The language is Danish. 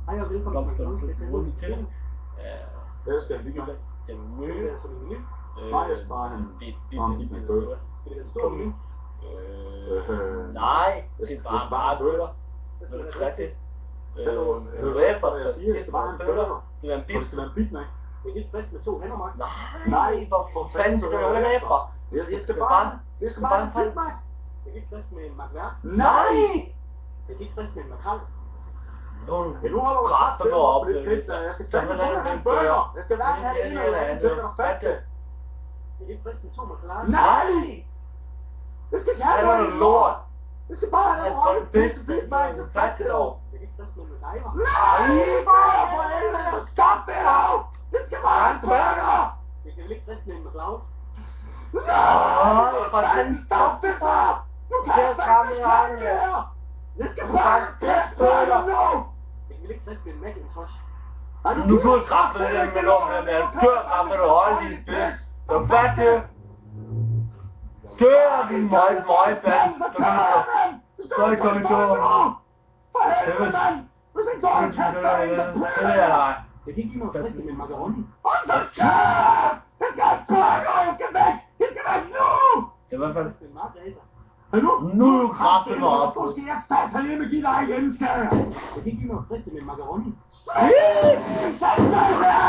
Hej og velkommen til McDonald's. Jeg skal lige gøre det. Det er som en menu. Nej, jeg skal bare have en burger. Skal det være en stor menu? Nej, det er bare bøller. Vil du trække det? Vil du efter, jeg siger, det skal bare en burger. Det er en Og bil. det skal være en Big Mac. Det er helt frisk med 2 hænder, Mark. Nej, hvor fanden skal du høre efter? Jeg skal bare en Big Mac. Det er helt frisk med en McVert. Nej! Det er helt frisk med en makrel. Nu holder du Kræfter ret går op. det pisse der. Jeg skal fandme have en burger. Jeg skal hverken have en eller anden til at fatte det. Det er helt frisk med 2 makrel. Nej! Jeg skal ikke have Det er noget lort. Jeg skal bare have en pisse Big Mac, så fatte det dog. Det er helt frisk med MacGyver. Nej! Bare for helvede! Stop det dog! Det skal bare en burger! Det er helt frisk med en McLeod. Nej! For fanden stop det så! Nu kan jeg fandme ikke det her! Jeg skal bare en pisse burger nu! Det er helt frisk med en Macintosh. Nu kunne du kraft med den med lommen, men du kører kraft med du holder din pis. Så fat det. Kør din møgsmøgsband. Så er det kommet til over. For helvede, mand! Hvis han går en kæft, der er en, der Det er dig. Jeg kan ikke give mig frisk med en macaroni. hold da kæft! Jeg skal have burger! Jeg skal væk! Jeg skal væk nu! Det er i hvert fald. Frisk med en margracer. Nu er du kraftedeme op. Nu skal jeg satme give dig igen, skal jeg! Jeg kan ikke give mig frisk med en macaroni. Sæt dig her!